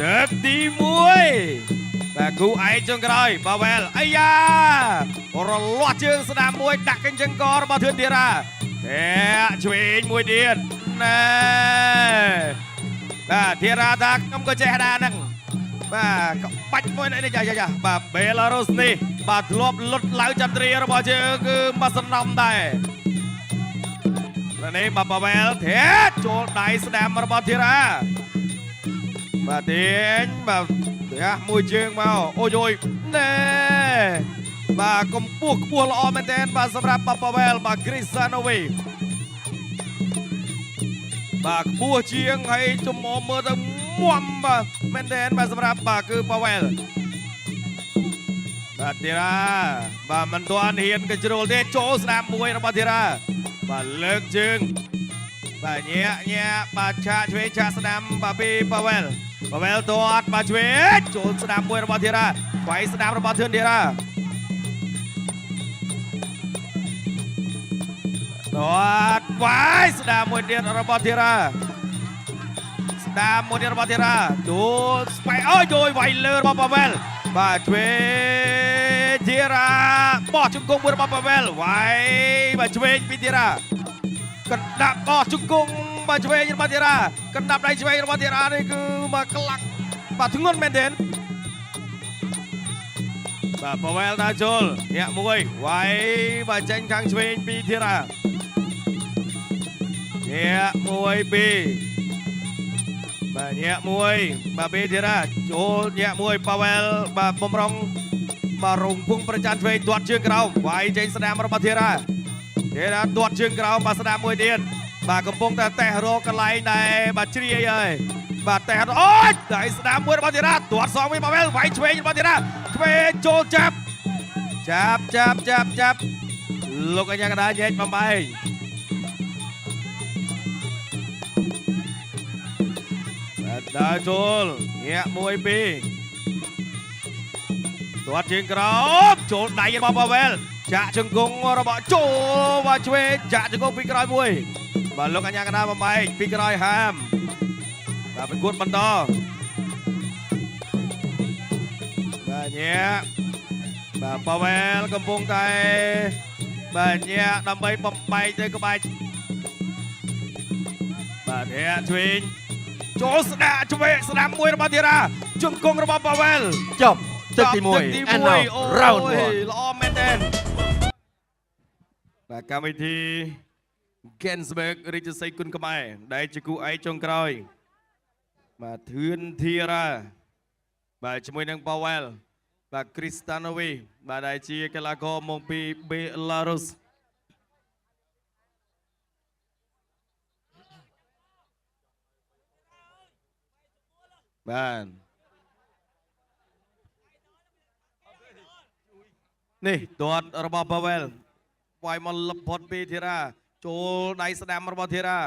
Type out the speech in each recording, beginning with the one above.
ទឹកទី1បាទគូឯងចុងក្រោយបាវែលអាយ៉ារលាស់ជើងស្ដាំមួយដាក់កញ្ចឹងករបស់ធឿនធីរ៉ាឆ្វេងមួយទៀតណែបាទធីរ៉ាថាខ្ញុំក៏ចេះដែរហ្នឹងបាទក្បាច់មួយនេះចាបាទបេឡារុសនេះបាទធ្លាប់លុតឡាវចន្ទ្រារបស់យើងគឺមកសំណំដែរនេះបាទបាវែលចូលដៃស្ដាំរបស់ធីរ៉ាបាទទាញបាទមួយជើងមកអូយយណែបាទកម្ពស់ខ្ពស់ល្អមែនទែនបាទសម្រាប់បាវែលបាទគ្រីស្តាណូវីបាទខ្ពស់ជាងហើយចំមមើលទៅមុំបាទមែនទែនបាទសម្រាប់បាទគឺបាវែលបាទធីរ៉ាបាទមិនទាន់ហ៊ានកជ្រុលទេចូលស្ដាំមួយរបស់ធីរ៉ាបាទលើកជើងបាទញាក់បាទឆាកឆ្វេងឆាកស្ដាំបាទពីបាវែលទាត់បាទឆ្វេងចូលស្ដាំមួយរបស់ធីរ៉ាវាយស្ដាំរបស់ធឿនធីរ៉ាទាត់វាយស្ដាំមួយទៀតរបស់ធីរ៉ាចូលស្បែកអូយយវាយលើរបស់បាវែលបាទឆ្វេងធីរ៉ាបោះជង្គង់មួយរបស់បាវែលវាយបាទឆ្វេងពីធីរ៉ាកណ្ដាប់បោះជង្គង់បាទឆ្វេងរបស់ធីរ៉ាកណ្ដាប់ដៃឆ្វេងរបស់ធីរ៉ានេះគឺបាទខ្លាំងបាទធ្ងន់មែនទែនបាទបាវែលដើរចូលញាក់មួយវាយបាទចេញខាងឆ្វេងពីធីរ៉ាញាក់មួយពីបាទញាក់មួយបាទពីធីរ៉ាចូលញាក់មួយបាវែលបាទបំរុងបាទរងភុងប្រចាំឆ្វេងទាត់ជើងក្រោមវាយចេញស្ដាំរបស់ធីរ៉ាទាត់ជើងក្រោមបាទស្ដាំមួយទៀតបាទកំពុងតែតេះរកកន្លែងដែរបាទជ្រាយហើយបាទតេះអូយដៃស្ដាំមួយរបស់ធីរ៉ាទាត់សងវិញបាវែលវាយឆ្វេងរបស់ធីរ៉ាឆ្វេងចូលចាប់លោកអញ្ញាកណ្ដាលញែកបំបែងបាទដើរចូលញាក់មួយពីរទាត់ជើងក្រោមចូលដៃរបស់បាវែលចាក់ជង្គង់របស់ចូលបាទឆ្វេងចាក់ជង្គង់ពីក្រោយមួយបាទលោកអញ្ញាកណ្ដាលបំបែងពីក្រោយហាមបាទប្រកួតបន្តបាទញាក់បាទបាវែលកំពុងតែបាទញាក់ដើម្បីបំបែកទៅក្បាច់បាទញាក់ឆ្វេងចូលស្ដាឆ្វេងស្ដាំមួយរបស់ធីរ៉ាជង្គង់របស់បាវែលចប់ទឹកទី1 and round ល្អមែនទែនបាទកម្មវិធី Gensberg រាជសីគុណខ្មែរដែលជាគូឯកចុងក្រោយបាទធឿនធីរ៉ាបាទជាមួយនឹងបាវែលបាទគ្រីស្តាណូវីបាទដែលជាកីឡាករមកពីបេឡារុសបាទនេះទាត់របស់បាវែលវាយមកលបផុតពីធីរ៉ាចូលដៃស្ដាំរបស់ធីរ៉ា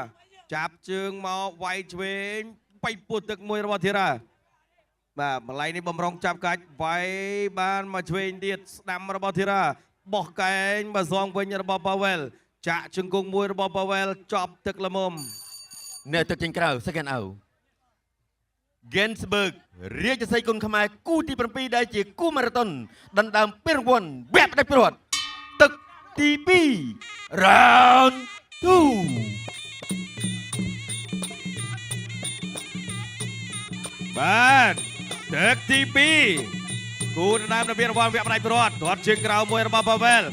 ចាប់ជើងមកវាយឆ្វេងបៃពោះទឹកមួយរបស់ធីរ៉ាបាទម្ល៉េះនេះបំរុងចាប់កាច់វាយបានមកឆ្វេងទៀតស្ដាំរបស់ធីរ៉ាបោះកែងមកសងវិញរបស់បាវែលចាក់ជង្គង់មួយរបស់បាវែលចប់ទឹកល្មមនៅទឹកចេញក្រៅ second out Gensberg រាជសីគុណខ្មែរគូទី7ដែលជាគូម៉ារ៉ាតុនដណ្ដើមពានរង្វាន់វគ្គផ្ដាច់ព្រាត់ទឹកទី2 round 2បាទទឹកទី2គូដណ្ដើមនៅពានរង្វាន់វគ្គផ្ដាច់ព្រាត់ទាត់ជើងក្រោមមួយរបស់បាវែល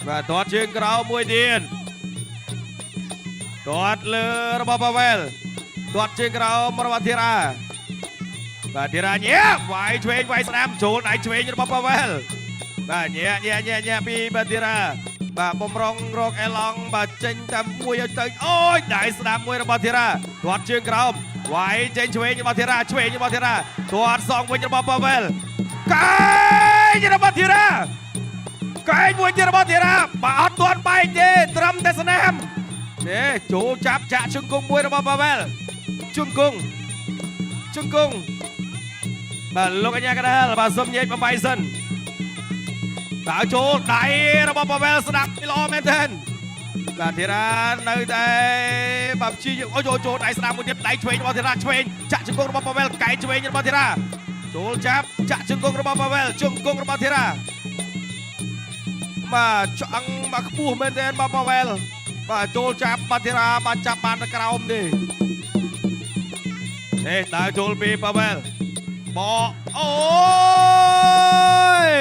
បាទទាត់ជើងក្រោមមួយទៀតទាត់លើរបស់បាវែលទាត់ជើងក្រោមរបស់ធីរ៉ាបាទធីរ៉ាញាក់វាយឆ្វេងវាយស្ដាំចូលដៃឆ្វេងរបស់បាវែលបាទញាក់ពីបាទធីរ៉ាបាទបំរុងរកអេឡង់បាទចេញតាមមួយឲ្យទៅអូយដៃស្ដាំមួយរបស់ធីរ៉ាទាត់ជើងក្រោមវាយចេញឆ្វេងរបស់ធីរ៉ាឆ្វេងរបស់ធីរ៉ាទាត់សងវិញរបស់បាវែលកែងរបស់ធីរ៉ាកែងមួយទៀតរបស់ធីរ៉ាបាទអត់ទាន់បែកទេត្រឹមតែស្នាមនេះចូលចាប់ចាក់ជង្គង់មួយរបស់បាវែលជង្គង់បាទលោកអញ្ញាកណ្ដាលបាទសុំញែកបំបីសិនដើរចូលដៃរបស់បាវែលស្ដាប់ល្អមែនទែន បាទធីរ៉ានៅតែបាទជីអូចូលដៃស្ដាំមួយទៀតដៃឆ្វេងរបស់ធីរ៉ាឆ្វេងចាក់ជង្គង់របស់ប៉ាវែលកែឆ្វេងរបស់ធីរ៉ាចូលចាប់ចាក់ជង្គង់របស់ប៉ាវែលជង្គង់របស់ធីរ៉ាបាទឆ្អឹងបាទខ្ពស់មែនទែនបាទប៉ាវែលបាទចូលចាប់បាទធីរ៉ាបាទចាប់បានទៅក្រោមទេដើរចូលពីប៉ាវែលបកអូយ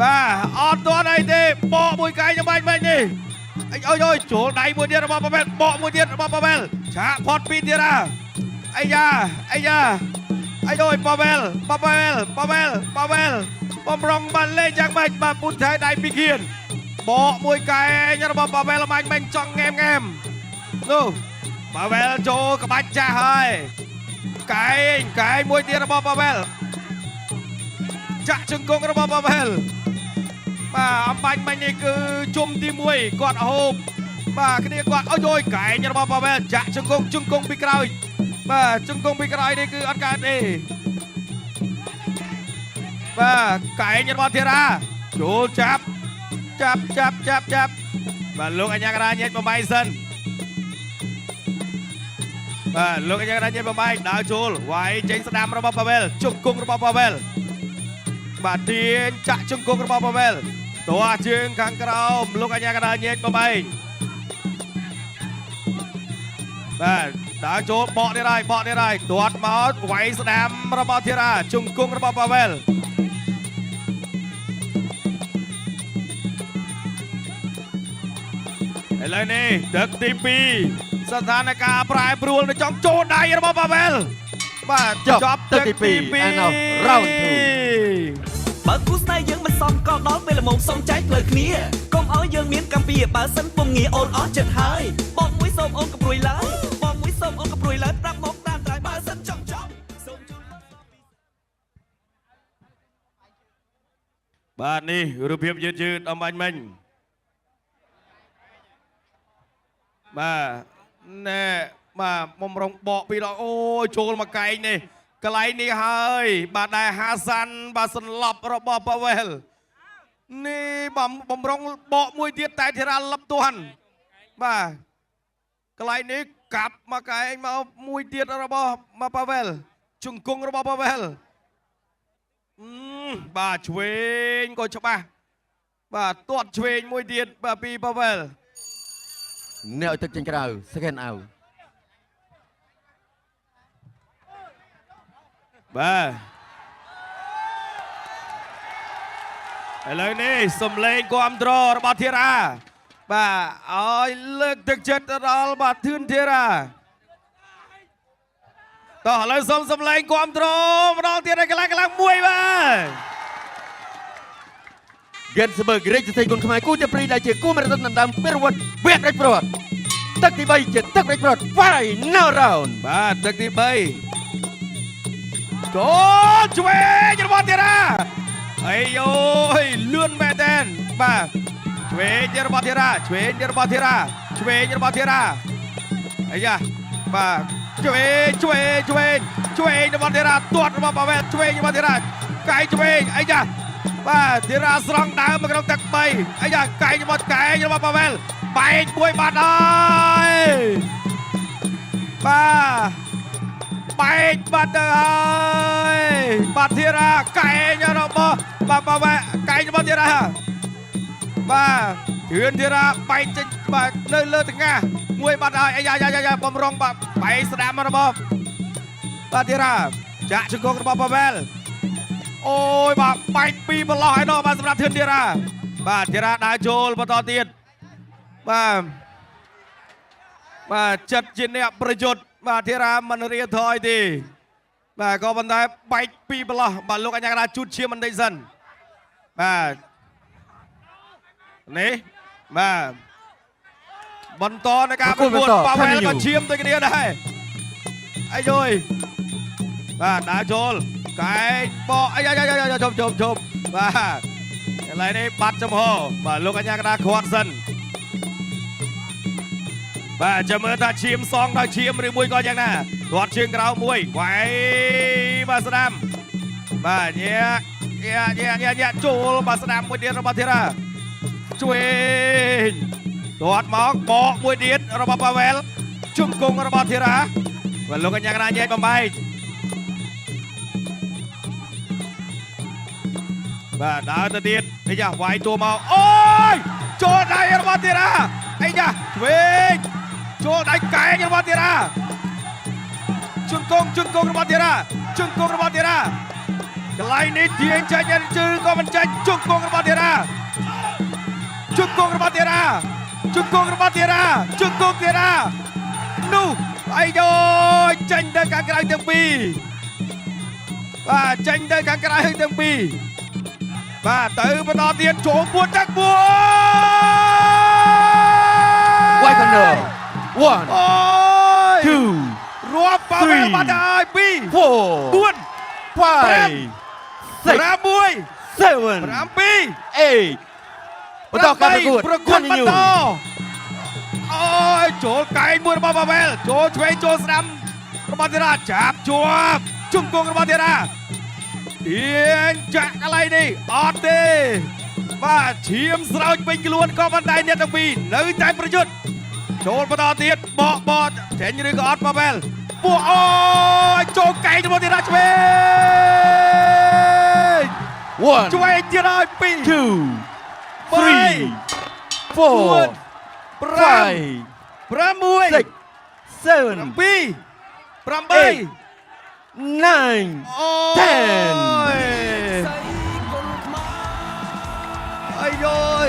បាទអត់ទាន់អីទេបកមួយកែចាំបាច់នេះអូយចូលដៃមួយទៀតរបស់ប៉ាវែលបកមួយទៀតរបស់ប៉ាវែលឆាកផុតពីធីរ៉ាអាយ៉ាអីដូចប៉ាវែលបំរុងបានលេងយ៉ាងម៉េចបាទពុទ្ធថៃដៃពីគៀនបកមួយកែរបស់ប៉ាវែលមាញ់មិនចង់ងែមនោះប៉ាវែលចូលក្បាច់ចាស់ហើយកែមួយទៀតរបស់ប៉ាវែលចាក់ជង្គង់របស់ប៉ាវែលបាទអំបញ្ញមិញនេះគឺជុំទី1គាត់ហូបបាទគ្នាគាត់អូយកែងរបស់ប៉ាវែលចាក់ជង្គង់ពីក្រោយបាទជង្គង់ពីក្រោយនេះគឺអត់កើតទេបាទកែងរបស់ធីរ៉ាចូលចាប់បាទលោកអញ្ញាករាញេតបំបីសិនបាទលោកអញ្ញាករាញេតបំបីដើរចូលវាយចេញស្ដាំរបស់ប៉ាវែលជង្គង់របស់ប៉ាវែលបាទទាញចាក់ជង្គង់របស់ប៉ាវែលតោះជើងខាងក្រោមលោកអញ្ញាកដាញេតបំបីបាទដើរចូលបកនេះហើយទាត់មកវាយស្ដាំរបស់ធីរ៉ាជង្គង់របស់ប៉ាវែលឥឡូវនេះទឹកទី2ស្ថានភាពប្រែប្រួលនៅចង់ចូលដៃរបស់ប៉ាវែលបាទចប់ទឹកទី2 and now round 2បើគូស្នេហ៍យើងមិនសមក៏ដល់ពេលល្មមសុំចែកផ្លូវគ្នាកុំឲ្យយើងមានកម្មពីបើសិនពុំងាអូនអស់ចិត្តហើយបងមួយសូមអូនក៏ព្រួយឡើយប្រាប់មកតាមត្រៃបើសិនចង់សូមជូនបាទនេះរូបភាពយឺតអំបញ្ញមិញបាទណែបាទបំរុងបកពីដល់អូយចូលមកកែងនេះកន្លែងនេះហើយបាទដែលហាសាន់បាទសន្លប់របស់ប៉ាវែលនេះបំរុងបកមួយទៀតតែធីរ៉ាលឹបទាន់បាទកន្លែងនេះកាប់មកកែងមកមួយទៀតរបស់ប៉ាវែលជង្គង់របស់ប៉ាវែលបាទឆ្វេងក៏ច្បាស់បាទទាត់ឆ្វេងមួយទៀតបាទពីប៉ាវែលអ្នកឲ្យទឹកចេញក្រៅ second out បាទឥឡូវនេះសំឡេងគាំទ្ររបស់ធីរ៉ាបាទឲ្យលើកទឹកចិត្តដល់បាទធឿនធីរ៉ាតោះឥឡូវសូមសំឡេងគាំទ្រម្ដងទៀតឲ្យកន្លងមួយបាទ Gensburg រាជសីគុណខ្មែរគូទីព្រីដែលជាគូមារ៉ាតុនដណ្ដើមពានរង្វាន់វគ្គដាច់ប្រវត្តិទឹកទី3ជាទឹកដាច់ប្រវត្តិ Final round បាទទឹកទី3ចូលឆ្វេងរបស់ធីរ៉ាអីយយលឿនមែនតើបាទឆ្វេងរបស់ធីរ៉ាអាយ៉ាបាទឆ្វេងរបស់ធីរ៉ាទាត់របស់ប៉ាវែលឆ្វេងរបស់ធីរ៉ាកែឆ្វេងអាយ៉ាបាទធីរ៉ាស្រង់ដើមមកក្នុងទឹក3អាយ៉ាកែរបស់ប៉ាវែលបែកមួយបាត់ហើយបាទបែកបាត់ទៅហើយបាទធីរ៉ាកែរបស់បាទប៉ាវែលកែរបស់ធីរ៉ាបាទធឿនធីរ៉ាបែកចេញបាទនៅលើថ្ងាសមួយបាត់ហើយអាយ៉ាបំរុងបាទបែកស្ដាំរបស់បាទធីរ៉ាចាក់ជង្គង់របស់ប៉ាវែលអូយបាទបែកពីប្រឡោះឯណោះបាទសម្រាប់ធឿនធីរ៉ាបាទធីរ៉ាដើរចូលបន្តទៀតបាទចិត្តជាអ្នកប្រយុទ្ធបាទធីរ៉ាមិនរៀថយទេបាទក៏ប៉ុន្តែបែកពីប្រឡោះបាទលោកអញ្ញាកដាជូតឈាមបន្តិចសិនបាទនេះបាទបន្តនៅការប្រកួតប៉ាវែលក៏ឈាមដូចគ្នាដែរអាយយបាទដើរចូលកែងបកអាយ៉ាជប់បាទឥឡូវនេះបាត់ចំហបាទលោកអញ្ញាកដាខាត់សិនបាទចាំមើលថាឈាមសងដល់ឈាមឬមួយក៏យ៉ាងណាគាត់ជើងក្រោមមួយវាយបាទស្ដាំបាទញ៉ាចូលបាទស្ដាំមួយទៀតរបស់ធីរ៉ាឆ្វេង ទាត់មកបកមួយទៀតរបស់ប៉ាវែលជុំគង់របស់ធីរ៉ាបាទលោកកញ្ញាកណាញែកបំបែកបាទដើរទៅទៀតអីយ៉ាវាយតួមកអូយចូលដៃរបស់ធីរ៉ាអីយ៉ាឆ្វេងចូលដៃកែងរបស់ធីរ៉ាជុំគង់របស់ធីរ៉ាជុំគង់របស់ធីរ៉ាកន្លែងនេះទាញចាញ់ជើងក៏មិនចាញ់ជុំគង់របស់ធីរ៉ាជុំគង់របស់ធីរ៉ាជុំគង់របស់ធីរ៉ាជុំគង់ធីរ៉ានោះអីយោចាញ់ទៅខាងក្រៅទាំងពីរបាទចាញ់ទៅខាងក្រៅទាំងពីរបាទទៅបន្តទៀតចូលពួតទឹកពួត White corner 1 អូយ 2 រាប់ប៉ាវែលបាត់ហើយ2 4 4 5 6 6 7 7 8 7 បន្តការប្រកួត ប្រកួតបន្តអូយចូលកែងមួយរបស់ប៉ាវែលចូលឆ្វេងចូលស្ដាំរបស់ធីរ៉ាចាប់ជាប់ជុំគង់របស់ធីរ៉ាទាញចាក់កន្លែងនេះអត់ទេបាទឈាមស្រោចពេញខ្លួនក៏ប៉ុន្តែអ្នកទាំងពីរនៅតែប្រយុទ្ធចូលបន្តទៀតបកចេញឬក៏អត់ប៉ាវែលពួកអូយចូលកែងរបស់ធីរ៉ាឆ្វេង 1 ឆ្វេងទៀតហើយ2 2 3 4 5 5 6 7 2 8 9 អាយយោយ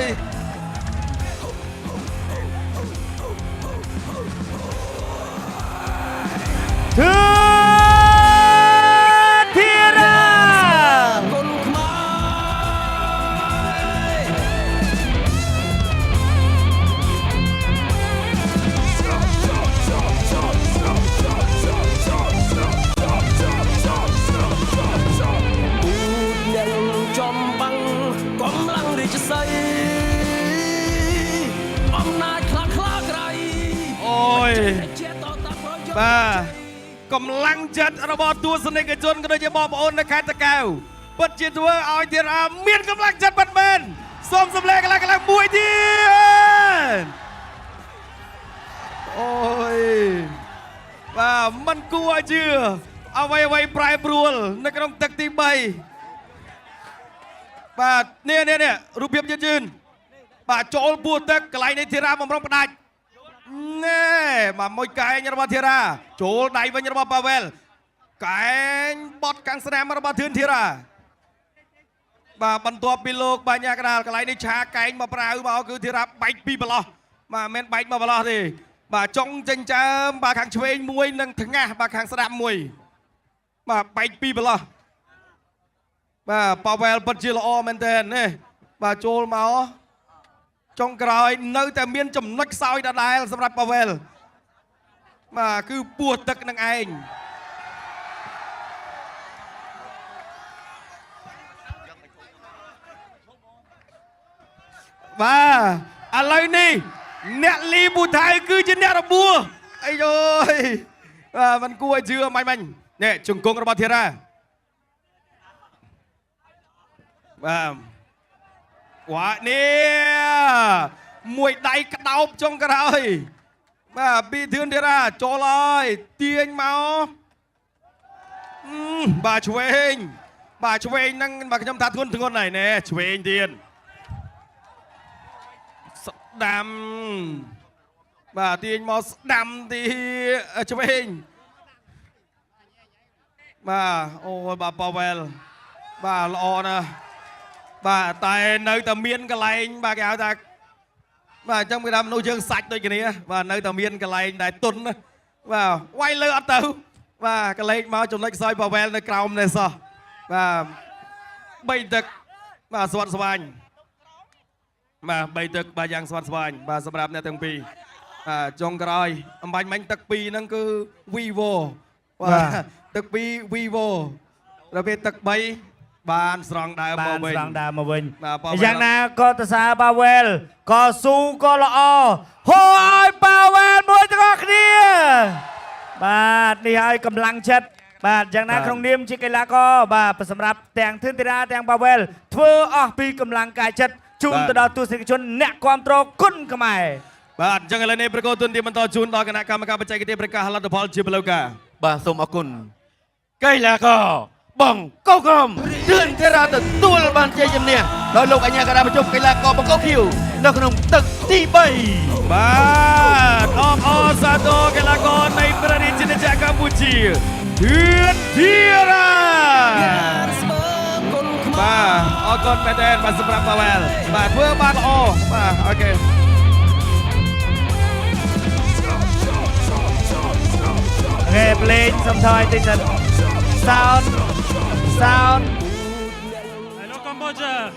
ធឿនធីរ៉ា ចំបាំងកំឡងរាជសីអំណាចខ្លាំងក្លាក្រៃ អូយ ជាតតប្រយុទ្ធ បាទកម្លាំងចិត្តរបស់ទស្សនិកជនក៏ដូចជាបងប្អូននៅខេត្តតាកែវពិតជាធ្វើឲ្យធីរ៉ាមានកម្លាំងចិត្តពិតមែនសូមសម្លេងកន្លងមួយទៀតអូយបាទมันគួរឲ្យជឿអ្វីប្រែប្រួលនៅក្នុងទឹកទី3បាទនេះរូបភាពយឺនបាទចូលពោះទឹកកន្លែងនេះធីរ៉ាបំរុងផ្ដាច់ណែបាទមួយកែងរបស់ធីរ៉ាចូលដៃវិញរបស់ប៉ាវែលកែងបត់កាំងស្នាមរបស់ធឿនធីរ៉ាបាទបន្ទាប់ពីលោកបញ្ញាកដាលកន្លែងនេះឆាកែងមកប្រាវមកគឺធីរ៉ាបែកពីបន្លោះបាទមិនមែនបែកមកបន្លោះទេបាទចុងចិញ្ចើមបាទខាងឆ្វេងមួយនិងថ្ងាសបាទខាងស្ដាំមួយបាទបែកពីបន្លោះបាទប៉ាវែលពិតជាល្អមែនទែននេះបាទចូលមកចុងក្រោយនៅតែមានចំណុចខ្សោយដដែលសម្រាប់ប៉ាវែលបាទគឺពោះទឹកនឹងឯងបាទឥឡូវនេះអ្នកលីប៊ូថៅគឺជាអ្នករបួសអីយោយបាទมันគួរឲ្យជឿមាញ់នេះជង្គង់របស់ធីរ៉ាបាទវ៉ានេះមួយដៃក្តោបចុងក្រោយបាទពីធឿនធីរ៉ាចូលហើយទាញមកបាទឆ្វេងហ្នឹងបាទខ្ញុំថាធ្ងន់ហើយណែឆ្វេងទៀតស្ដាំបាទទាញមកស្ដាំទីឆ្វេងបាទអូយបាទប៉ាវែលបាទល្អណាស់បាទតែនៅតែមានកន្លែងបាទគេហៅថាបាទអញ្ចឹងគេថាមនុស្សយើងសាច់ដូចគ្នាបាទនៅតែមានកន្លែងដែលទុនណាបាទវាយលើអត់ទៅបាទកលេចមកចំណុចខ្សោយប៉ាវែលនៅក្រោមនេះសោះបាទ3ទឹកបាទស្វាត់ស្វាញបាទ3ទឹកបាទយ៉ាងស្វាត់ស្វាញបាទសម្រាប់អ្នកទាំងពីរបាទចុងក្រោយអំបញ្ញមិញទឹក2ហ្នឹងគឺ Vivo បាទទឹក2 Vivo ដល់ពេលទឹក3បានស្រង់ដើមមកវិញយ៉ាងណាក៏តសាប៉ាវែលក៏ស៊ូក៏ល្អហូឲ្យប៉ាវែលមួយទាំងអស់គ្នាបាទនេះឲ្យកម្លាំងចិត្តបាទយ៉ាងណាក្នុងនាមជាកីឡាករបាទសម្រាប់ទាំងធឿនធីរ៉ាទាំងប៉ាវែលធ្វើអស់ពីកម្លាំងកាយចិត្តជូនទៅដល់ទស្សនិកជនអ្នកគាំទ្រគុណខ្មែរ បាទអញ្ចឹងឥឡូវនេះប្រកួតទុនទីបន្តជូនដល់គណៈកម្មការបច្ចេកទេសប្រកាសលទ្ធផលជាផ្លូវការ បាទសូមអរគុណកីឡាករបងកោក្រមទឿនធារាទទួលបានជ័យជំនះដោយលោកអញ្ញាកណ្ដាលប្រជុំកីឡាករបងកោខៀវនៅក្នុងទឹកទី3 បាទអបអរសាទរកីឡាករនៃប្រទេសជាតិកម្ពុជាទឿនធារាបាទអរគុណមែនទែនបាទសម្រាប់ប៉ាវ៉ែលបាទធ្វើបានល្អបាទអូខេ Okay, playing some time. Sound. Hello Cambodia.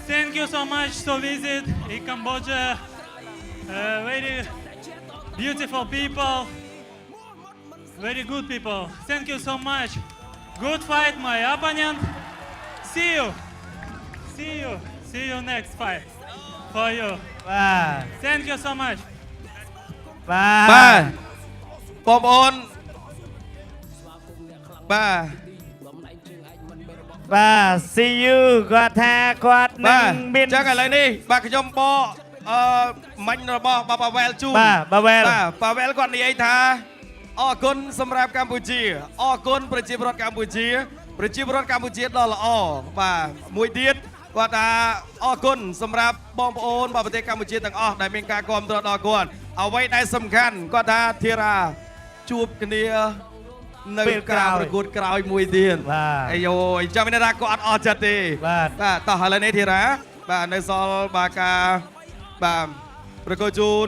Thank you so much to visit in Cambodia. Very beautiful people. Very good people. Thank you so much. Good fight, my opponent. See you next fight for you. Wow. Thank you so much. បាទបងប្អូនបាទ see you គាត់ថាគាត់ បា នឹង ទ មាន ចឹងឥឡូវនេះបាទខ្ញុំបកមាញ់របស់ប៉ាវ៉ែលជូន បាទប៉ាវ៉ែល បាទប៉ាវ៉ែលគាត់និយាយថាអរគុណសម្រាប់កម្ពុជាអរគុណប្រជាពលរដ្ឋកម្ពុជាដ៏ល្អបាទមួយទៀតគាត់ថាអរគុណសម្រាប់បងប្អូនរបស់ប្រទេសកម្ពុជាទាំងអស់ដែលមានការគាំទ្រដល់គាត់អ្វីដែលសំខាន់គាត់ថាធីរ៉ាជួបគ្នានៅការប្រកួតក្រោយមួយទៀតអាយយចាំមានថាគាត់អត់អស់ចិត្តទេបាទតោះឥឡូវនេះធីរ៉ាបាទនៅសល់បាទការបាទប្រកួតជូន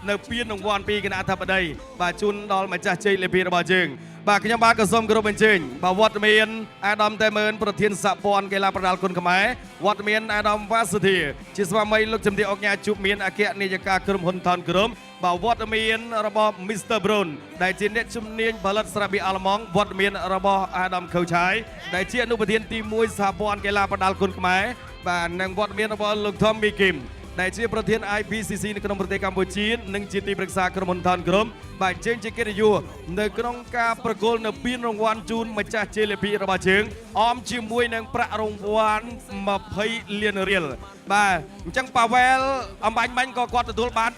នៅពានរង្វាន់ពីគណៈអធិបតីបាទជូនដល់ម្ចាស់ជ័យលាភីរបស់យើងបាទខ្ញុំបាទក៏សូមគោរពអញ្ជើញបាទវត្តមានអាដាមតេមើនប្រធានសហព័ន្ធកីឡាប្រដាល់គុនខ្មែរវត្តមានអាដាមវ៉ាសុធាជាស្វាមីលោកជំទាវអុកញ៉ាជួបមានអគ្គនាយិកាក្រុមហ៊ុនថនក្រុមបាទវត្តមានរបស់ Mr. Brown ដែលជាអ្នកជំនាញផលិតស្រាបៀរអាល្លឺម៉ង់វត្តមានរបស់អាដាមខូឆាយដែលជាអនុប្រធានទី1សហព័ន្ធកីឡាប្រដាល់គុនខ្មែរបាទនិងវត្តមានរបស់លោក Tommy Kimដែលជាប្រធាន IPCC នៅក្នុងប្រទេសកម្ពុជានិងជាទីប្រឹក្សាក្រុមហ៊ុនថនក្រុមបាទជើងជាកិត្តិយសនៅក្នុងការប្រគល់នៅពានរង្វាន់ជូនម្ចាស់ជ័យលាភីរបស់ជើងអមជាមួយនឹងប្រាក់រង្វាន់20លានរៀលបាទអញ្ចឹងប៉ាវ៉ែលអំបញ្ញបាញ់ក៏គាត់ទទួលបាន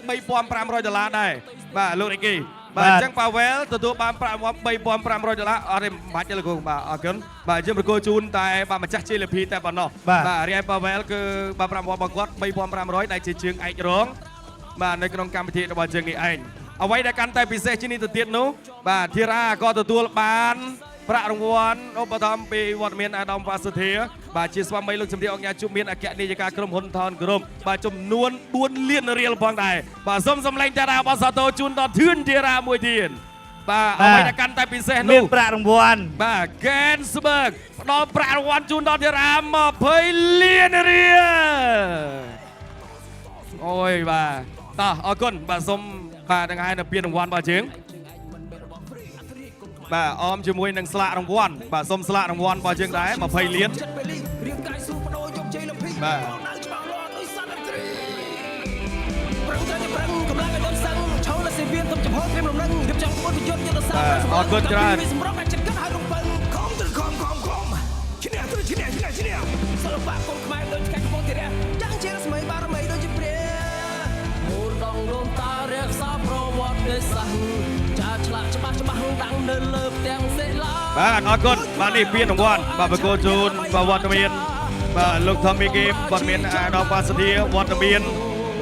$3,500ដែរបាទលោកអេគីបាទអញ្ចឹងប៉ាវ៉ែលទទួលបានប្រាក់រង្វាន់$3,500អត់ទេបាច់ទេលោកគ្រូបាទអរគុណបាទយើងប្រគល់ជូនតែបាទម្ចាស់ជ័យលាភីតែប៉ុណ្ណោះបាទរីឯប៉ាវ៉ែលគឺបាទប្រាក់រង្វាន់របស់គាត់$3,500ដែលជាជើងឯករងបាទនៅក្នុងកម្មវិធីរបស់ជើងនេះឯងអ្វីដែលកាន់តែពិសេសជាងនេះទៅទៀតនោះបាទធីរ៉ាក៏ទទួលបានប្រាក់រង្វាន់ឧបត្ថម្ភពីវត្តមានអាដាមវ៉ាសុធាបាទជាស្វាមីលោកជំទាវអុកញ៉ាជួបមានអគ្គនាយិកាក្រុមហ៊ុនថនក្រុមបាទចំនួន4លានរៀលផងដែរបាទសូមសម្លេងតារាបសាទរជូនដល់ធឿនធីរ៉ាមួយទៀតបាទអ្វីដែលកាន់តែពិសេសនោះមានប្រាក់រង្វាន់បាទ Gensberg ផ្ដល់ប្រាក់រង្វាន់ជូនដល់ធីរ៉ា20លានរៀលអូយបាទតោះអរគុណបាទសូមបាទទាំងហើយនៅពានរង្វាន់របស់យើងបាទអមជាមួយនឹងស្លាករង្វាន់បាទសូមស្លាករង្វាន់របស់យើងដែរ20លានបាទអរគុណច្រើនសិល្បៈកូនខ្មែរដូចកាច់កំពង់ធារៈចាំងជាស្មីបារមីដូចជាព្រះមូលដងដូនតារក្សាប្រវត្តិសាស្ត្រចាឆ្លាក់ច្បាស់ដាំងនៅលើផ្ទាំងសិលាបាទអរគុណបាទនេះពានរង្វាន់បាទប្រកួតជូនបាទវត្តមានបាទលោក Tommy Kim វត្តមានអាដាមវ៉ាសុធាវត្តមាន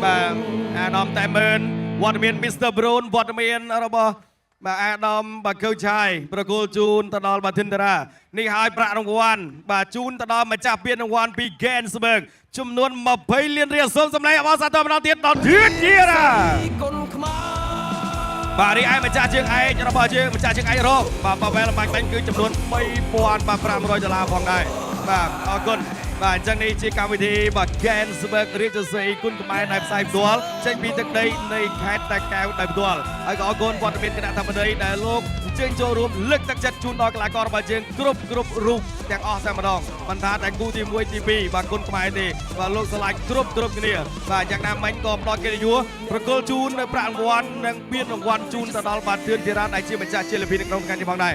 បាទអាដាមតែមើនវត្តមាន Mr. Brown វត្តមានរបស់បាទអាដាមបាទកៅឆាយប្រគល់ជូនទៅដល់បាទធីនតារានេះហើយប្រាក់រង្វាន់បាទជូនទៅដល់ម្ចាស់ពានរង្វាន់ពី Gensberg ចំនួន20លានរៀលសូមសម្លេងអបអរសាទរម្ដងទៀតដល់ធឿនធីរ៉ាបាទរីឯម្ចាស់ជើងឯករបស់យើងម្ចាស់ជើងឯករកបាទប៉ាវ៉ែលបាញ់បាញ់គឺចំនួន$3,500ផងដែរបាទអរគុណបាទអញ្ចឹងនេះជាកម្មវិធីបាទ Gensberg រាជសីគុណខ្មែរដែលផ្សាយផ្ទាល់ចេញពីទឹកដីនៃខេត្តតាកែវដោយផ្ទាល់ហើយក៏អរគុណវត្តមានគណៈអធិបតីដែលលោកអញ្ជើញចូលរួមលើកទឹកចិត្តជូនដល់កីឡាកររបស់យើងគ្រប់រូបទាំងអស់តែម្ដងមិនថាតែគូទី1ទី2បាទគុណខ្មែរទេបាទលោកឆ្លាញ់គ្រប់គ្នាបាទយ៉ាងណាមិញក៏ផ្ដល់កិត្តិយសប្រគល់ជូននៅប្រាក់រង្វាន់និងពានរង្វាន់ជូនទៅដល់បាទធឿនធីរ៉ាដែលជាម្ចាស់ជ័យលាភីនៅក្នុងការនេះផងដែរ